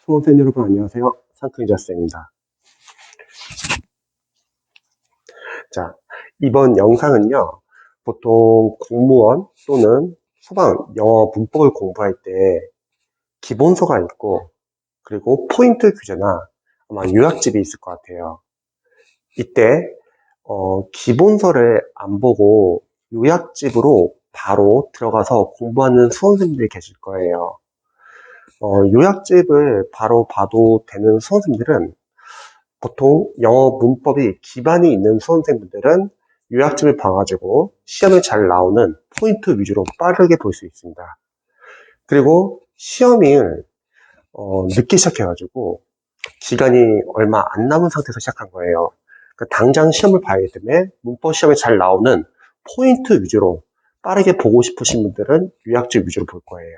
수험생 여러분 안녕하세요. 상큼이자쌤입니다. 자, 이번 영상은요. 보통 공무원 또는 소방 영어 문법을 공부할 때 기본서가 있고 그리고 포인트 규제나 아마 요약집이 있을 것 같아요. 이때 기본서를 안 보고 요약집으로 바로 들어가서 공부하는 수험생들이 계실 거예요. 요약집을 바로 봐도 되는 수험생들은 보통 영어 문법이 기반이 있는 수험생분들은 요약집을 봐가지고 시험에 잘 나오는 포인트 위주로 빠르게 볼 수 있습니다. 그리고 시험을 늦게 시작해가지고 기간이 얼마 안 남은 상태에서 시작한 거예요. 그러니까 당장 시험을 봐야 되기 때문에 문법 시험에 잘 나오는 포인트 위주로 빠르게 보고 싶으신 분들은 요약집 위주로 볼 거예요.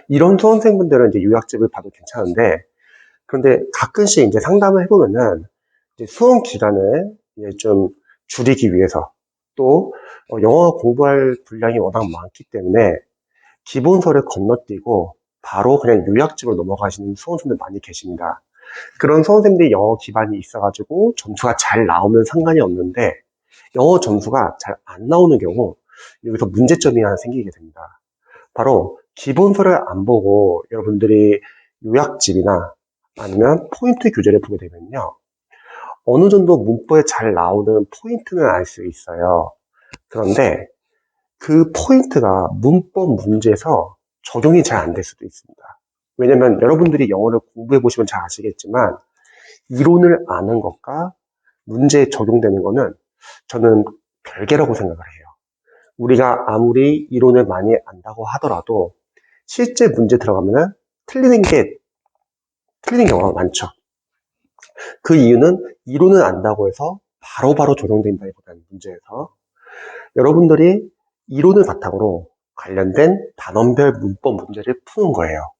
이런 수험생분들은 이제 요약집을 봐도 괜찮은데 그런데 가끔씩 이제 상담을 해보면은 이제 수험 기간을 이제 좀 줄이기 위해서 또 영어 공부할 분량이 워낙 많기 때문에 기본서를 건너뛰고 바로 그냥 요약집으로 넘어가시는 수험생들 많이 계십니다. 그런 수험생들이 영어 기반이 있어가지고 점수가 잘 나오면 상관이 없는데 영어 점수가 잘 안 나오는 경우 여기서 문제점이 하나 생기게 됩니다. 바로 기본서를 안 보고 여러분들이 요약집이나 아니면 포인트 교재를 보게 되면요. 어느 정도 문법에 잘 나오는 포인트는 알 수 있어요. 그런데 그 포인트가 문법 문제에서 적용이 잘 안 될 수도 있습니다. 왜냐면 여러분들이 영어를 공부해 보시면 잘 아시겠지만 이론을 아는 것과 문제에 적용되는 거는 저는 별개라고 생각을 해요. 우리가 아무리 이론을 많이 안다고 하더라도 실제 문제 들어가면은 틀리는 경우가 많죠. 그 이유는 이론을 안다고 해서 바로바로 적용된다기보다는 문제에서 여러분들이 이론을 바탕으로 관련된 단원별 문법 문제를 푸는 거예요.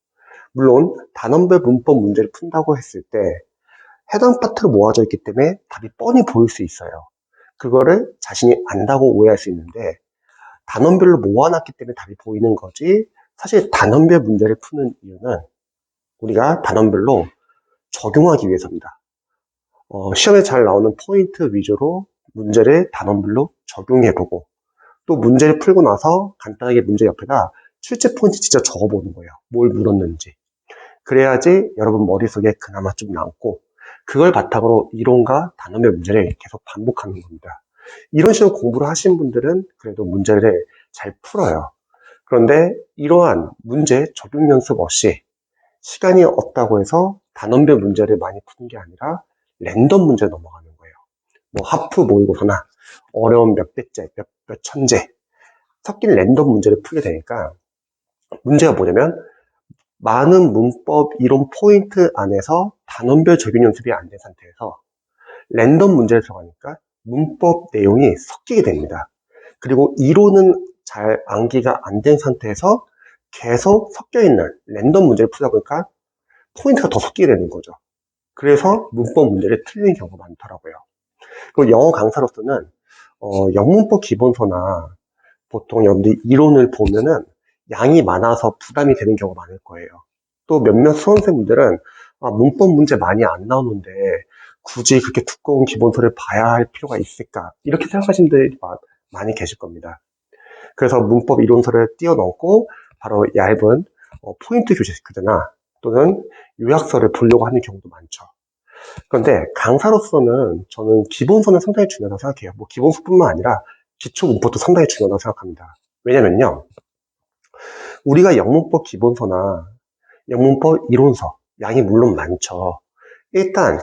물론 단원별 문법 문제를 푼다고 했을 때 해당 파트로 모아져 있기 때문에 답이 뻔히 보일 수 있어요. 그거를 자신이 안다고 오해할 수 있는데 단원별로 모아놨기 때문에 답이 보이는 거지 사실 단원별 문제를 푸는 이유는 우리가 단원별로 적용하기 위해서입니다. 시험에 잘 나오는 포인트 위주로 문제를 단원별로 적용해보고 또 문제를 풀고 나서 간단하게 문제 옆에다 출제 포인트 진짜 적어보는 거예요. 뭘 물었는지. 그래야지 여러분 머릿속에 그나마 좀 남고 그걸 바탕으로 이론과 단원별 문제를 계속 반복하는 겁니다. 이런 식으로 공부를 하신 분들은 그래도 문제를 잘 풀어요. 그런데 이러한 문제 적용 연습 없이 시간이 없다고 해서 단원별 문제를 많이 푸는 게 아니라 랜덤 문제 넘어가는 거예요. 뭐 하프 모의고사나 어려운 몇 배째, 몇 천재 섞인 랜덤 문제를 풀게 되니까 문제가 뭐냐면 많은 문법 이론 포인트 안에서 단원별 적용 연습이 안 된 상태에서 랜덤 문제를 들어가니까 문법 내용이 섞이게 됩니다. 그리고 이론은 잘 암기가 안 된 상태에서 계속 섞여 있는 랜덤 문제를 풀다 보니까 포인트가 더 섞이게 되는 거죠. 그래서 문법 문제를 틀리는 경우가 많더라고요. 그리고 영어 강사로서는 영문법 기본서나 보통 여러분들이 이론을 보면은 양이 많아서 부담이 되는 경우가 많을 거예요. 또 몇몇 수험생분들은 문법 문제 많이 안 나오는데 굳이 그렇게 두꺼운 기본서를 봐야 할 필요가 있을까? 이렇게 생각하시는 분들이 많이 계실 겁니다. 그래서 문법 이론서를 띄워넣고 바로 얇은 포인트 교재나 또는 요약서를 보려고 하는 경우도 많죠. 그런데 강사로서는 저는 기본서는 상당히 중요하다고 생각해요. 뭐 기본서뿐만 아니라 기초 문법도 상당히 중요하다고 생각합니다. 왜냐면요. 우리가 영문법 기본서나 영문법 이론서 양이 물론 많죠. 일단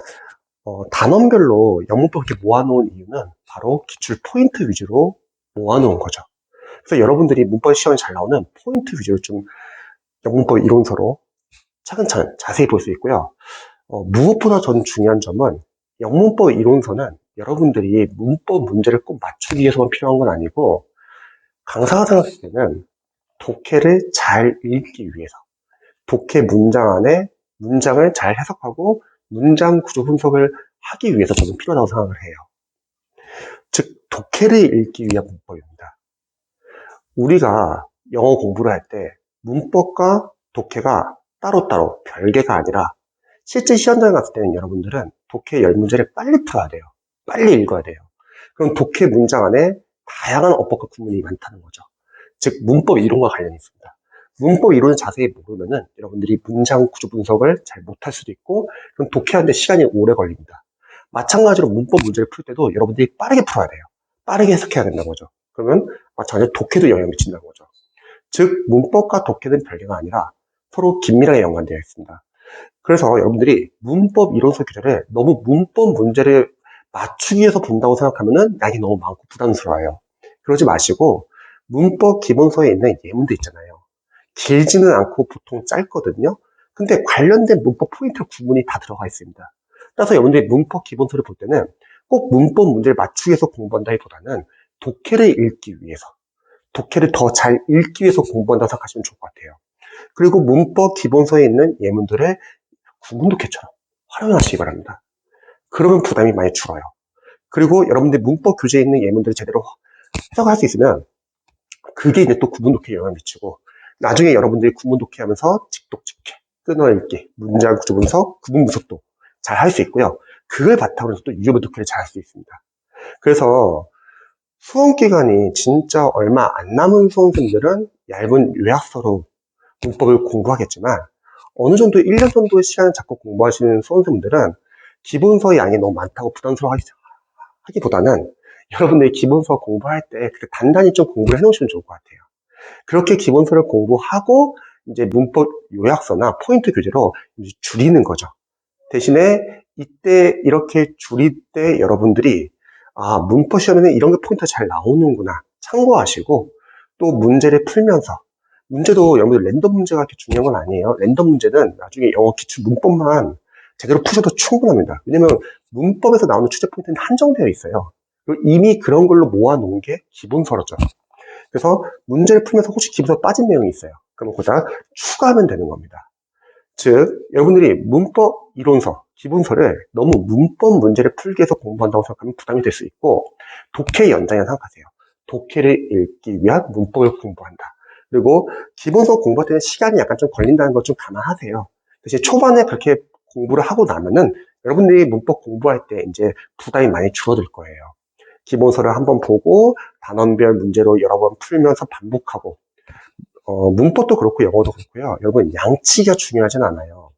단원별로 영문법 이렇게 모아놓은 이유는 바로 기출 포인트 위주로 모아놓은 거죠. 그래서 여러분들이 문법 시험에 잘 나오는 포인트 위주로 좀 영문법 이론서로 차근차근 자세히 볼 수 있고요. 무엇보다 전 중요한 점은 영문법 이론서는 여러분들이 문법 문제를 꼭 맞추기 위해서만 필요한 건 아니고 강사가 생각할 때는 독해를 잘 읽기 위해서 독해 문장 안에 문장을 잘 해석하고 문장 구조 분석을 하기 위해서 저는 필요하다고 생각을 해요. 즉 독해를 읽기 위한 문법입니다. 우리가 영어 공부를 할 때 문법과 독해가 따로따로 별개가 아니라 실제 시험장에 갔을 때는 여러분들은 독해 10문제를 빨리 풀어야 돼요. 빨리 읽어야 돼요. 그럼 독해 문장 안에 다양한 어법과 구문이 많다는 거죠. 즉 문법 이론과 관련이 있습니다. 문법 이론을 자세히 모르면은 여러분들이 문장 구조 분석을 잘 못할 수도 있고 그럼 독해하는데 시간이 오래 걸립니다. 마찬가지로 문법 문제를 풀 때도 여러분들이 빠르게 풀어야 돼요. 빠르게 해석해야 된다는 거죠. 그러면 마찬가지로 독해도 영향을 미친다는 거죠. 즉 문법과 독해는 별개가 아니라 서로 긴밀하게 연관되어 있습니다. 그래서 여러분들이 문법 이론서 교재를 너무 문법 문제를 맞추기 위해서 본다고 생각하면은 양이 너무 많고 부담스러워요. 그러지 마시고 문법 기본서에 있는 예문도 있잖아요. 길지는 않고 보통 짧거든요. 근데 관련된 문법 포인트 구문이 다 들어가 있습니다. 따라서 여러분들이 문법 기본서를 볼 때는 꼭 문법 문제를 맞추기 위해서 공부한다기보다는 독해를 읽기 위해서, 독해를 더 잘 읽기 위해서 공부한다고 생각하시면 좋을 것 같아요. 그리고 문법 기본서에 있는 예문들을 구문독해처럼 활용하시기 바랍니다. 그러면 부담이 많이 줄어요. 그리고 여러분들 문법 교재에 있는 예문들을 제대로 해석할 수 있으면 그게 이제 또 구문독해에 영향을 미치고 나중에 여러분들이 구문독해 하면서 직독직해, 끊어읽기, 문장 구조 분석, 구문 분석도 잘 할 수 있고요. 그걸 바탕으로 해서 또 유효문 독해를 잘 할 수 있습니다. 그래서 수험 기간이 진짜 얼마 안 남은 수험생들은 얇은 요약서로 문법을 공부하겠지만 어느 정도 1년 정도의 시간을 잡고 공부하시는 수험생들은 기본서 양이 너무 많다고 부담스러워하기보다는 여러분들이 기본서 공부할 때 단단히 좀 공부를 해놓으시면 좋을 것 같아요. 그렇게 기본서를 공부하고 이제 문법 요약서나 포인트 교재로 이제 줄이는 거죠. 대신에 이때 이렇게 줄일 때 여러분들이 문법 시험에는 이런 게 포인트가 잘 나오는구나 참고하시고 또 문제를 풀면서 문제도 여러분들 랜덤 문제가 그렇게 중요한 건 아니에요. 랜덤 문제는 나중에 영어 기출 문법만 제대로 푸셔도 충분합니다. 왜냐면 문법에서 나오는 출제 포인트는 한정되어 있어요. 그리고 이미 그런 걸로 모아놓은 게 기본서죠. 그래서 문제를 풀면서 혹시 기본서 빠진 내용이 있어요. 그럼 거기다 추가하면 되는 겁니다. 즉, 여러분들이 문법 이론서, 기본서를 너무 문법 문제를 풀기 위해서 공부한다고 생각하면 부담이 될 수 있고, 독해 연장이라고 생각하세요. 독해를 읽기 위한 문법을 공부한다. 그리고 기본서 공부할 때는 시간이 약간 좀 걸린다는 것 좀 감안하세요. 대신 초반에 그렇게 공부를 하고 나면은 여러분들이 문법 공부할 때 이제 부담이 많이 줄어들 거예요. 기본서를 한번 보고 단원별 문제로 여러 번 풀면서 반복하고 문법도 그렇고 영어도 그렇고요. 여러분 양치기가 중요하진 않아요.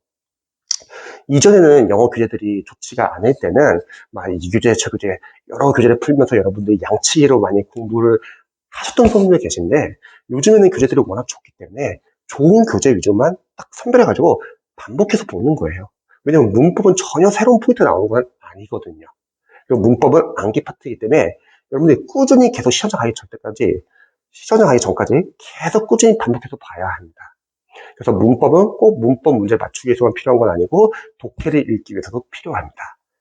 이전에는 영어 교재들이 좋지가 않을 때는 막 이 교재 저 교재 여러 교재를 풀면서 여러분들이 양치기로 많이 공부를 하셨던 분들 계신데 요즘에는 교재들이 워낙 좋기 때문에 좋은 교재 위주만 딱 선별해가지고 반복해서 보는 거예요. 왜냐면 문법은 전혀 새로운 포인트가 나오는 건 아니거든요. 그리고 문법은 암기 파트이기 때문에 여러분들이 꾸준히 계속 시험장 가기 전까지 계속 꾸준히 반복해서 봐야 합니다. 그래서 문법은 꼭 문법 문제 맞추기 위해서만 필요한 건 아니고 독해를 읽기 위해서도 필요합니다.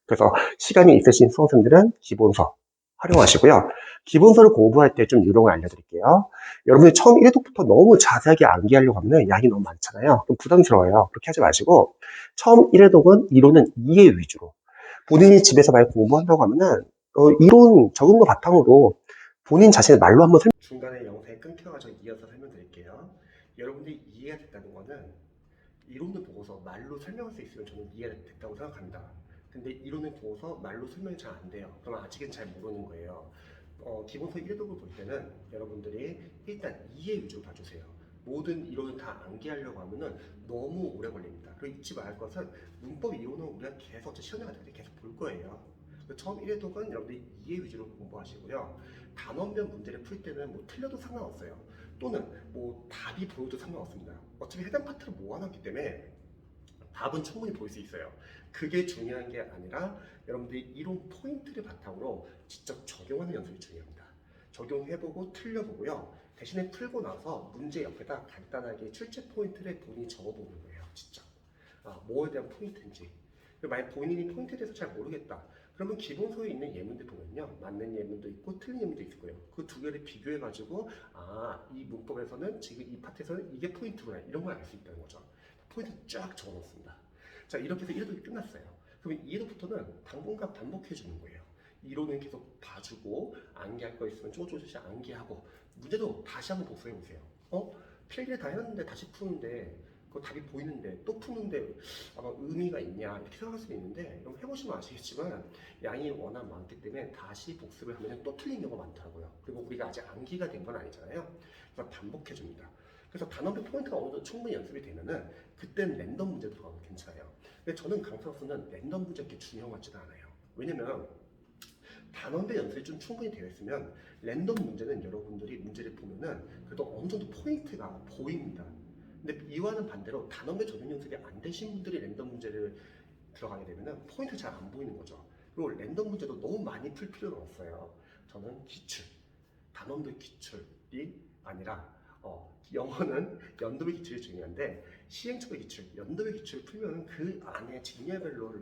그래서 시간이 있으신 수험생들은 기본서 활용하시고요. 기본서를 공부할 때 좀 요령을 알려드릴게요. 여러분이 처음 1회독부터 너무 자세하게 암기하려고 하면 양이 너무 많잖아요. 좀 부담스러워요. 그렇게 하지 마시고 처음 1회독은 이론은 이해 위주로 본인이 집에서 많이 공부한다고 하면은 이론 적은 거 바탕으로 본인 자신의 말로 한번 중간에 영상이 끊겨가지고 이어서 설명드릴게요. 여러분들이 이해가 됐다는 거는 이론을 보고서 말로 설명할 수 있으면 저는 이해가 됐다고 생각합니다. 근데 이론을 보고서 말로 설명이 잘 안 돼요. 그럼 아직은 잘 모르는 거예요. 기본서 1독을 볼 때는 여러분들이 일단 이해 위주로 봐주세요. 모든 이론을 다 암기하려고 하면은 너무 오래 걸립니다. 그리고 잊지 말 것은 문법 이론은 우리가 계속 시험에 갈 때 계속 볼 거예요. 처음 1회독은 여러분들이 이해 위주로 공부하시고요. 단원별 문제를 풀 때는 뭐 틀려도 상관없어요. 또는 뭐 답이 보여도 상관없습니다. 어차피 해당 파트를 모아놨기 때문에 답은 충분히 볼 수 있어요. 그게 중요한 게 아니라 여러분들이 이론 포인트를 바탕으로 직접 적용하는 연습이 중요합니다. 적용해보고 틀려보고요. 대신에 풀고 나서 문제 옆에다 간단하게 출제 포인트를 본인이 적어보는 거예요. 직접. 뭐에 대한 포인트인지. 만약 본인이 포인트에 대해서 잘 모르겠다. 그러면 기본서에 있는 예문들 보면요. 맞는 예문도 있고 틀린 예문도 있을 거예요. 그 두 개를 비교해가지고 이 문법에서는 지금 이 파트에서는 이게 포인트구나. 이런 걸 알 수 있다는 거죠. 포인트 쫙 적어놓습니다. 자, 이렇게 해서 1독이 끝났어요. 그러면 2독부터는 당분간 반복해주는 거예요. 이론은 계속 봐주고 암기할 거 있으면 조금씩 암기하고 문제도 다시 한번 복습해보세요. 필기를 다 해놨는데 다시 푸는데 그 답이 보이는데 또 푸는데 아마 의미가 있냐 이렇게 생각할 수도 있는데, 이런 해보시면 아시겠지만 양이 워낙 많기 때문에 다시 복습을 하면 또 틀린 경우가 많더라고요. 그리고 우리가 아직 암기가 된 건 아니잖아요. 그래서 반복해 줍니다. 그래서 단원별 포인트가 어느 정도 충분히 연습이 되면은 그땐 랜덤 문제 들어가도 괜찮아요. 근데 저는 강사로서는 랜덤 문제 그렇게 중요한 것 같지는 않아요. 왜냐면 단원별 연습이 좀 충분히 되어 있으면 랜덤 문제는 여러분들이 문제를 보면은 그래도 어느 정도 포인트가 보입니다. 근데 이와는 반대로 단원별 적용 연습이 안 되신 분들이 랜덤 문제를 들어가게 되면은 포인트 잘 안 보이는 거죠. 그리고 랜덤 문제도 너무 많이 풀 필요는 없어요. 저는 기출, 단원별 기출이 아니라 영어는 연도별 기출이 중요한데 시행착오 기출, 연도별 기출을 풀면 그 안에 직렬별로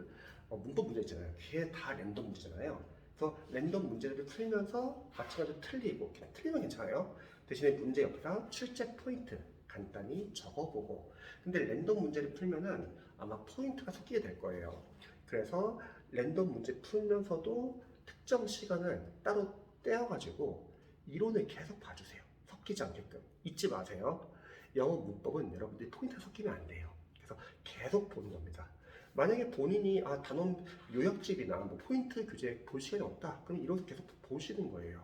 문법 문제 있잖아요. 그게 다 랜덤 문제잖아요. 그래서 랜덤 문제를 풀면서 마찬가지로 틀리고, 그냥 틀리면 괜찮아요. 대신에 문제 옆에다 출제 포인트 간단히 적어보고. 근데 랜덤 문제를 풀면은 아마 포인트가 섞이게 될 거예요. 그래서 랜덤 문제 풀면서도 특정 시간을 따로 떼어가지고 이론을 계속 봐주세요. 섞이지 않게끔. 잊지 마세요. 영어 문법은 여러분들이 포인트가 섞이면 안 돼요. 그래서 계속 보는 겁니다. 만약에 본인이 단원 요약집이나 뭐 포인트 교재 볼 시간이 없다, 그럼 이런 거 계속 보시는 거예요.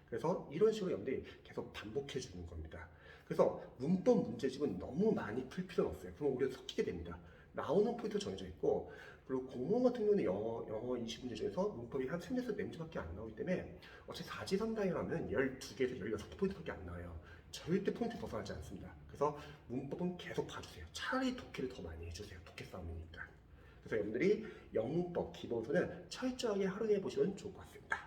그래서 이런 식으로 여러분들이 계속 반복해 주는 겁니다. 그래서 문법 문제집은 너무 많이 풀 필요는 없어요. 그럼 우리가 섞이게 됩니다. 나오는 포인트가 정해져 있고, 그리고 공무원 같은 경우는 영어 20문제 중에서 문법이 한 3, 4문제밖에 안 나오기 때문에 어차피 사지선다에 하면 12개에서 16포인트밖에 안 나와요. 절대 포인트 벗어나지 않습니다. 그래서 문법은 계속 봐주세요. 차라리 독해를 더 많이 해주세요. 독해 싸움이니까. 그래서 여러분들이 영문법 기본서는 철저하게 활용해 보시면 좋을 것 같습니다.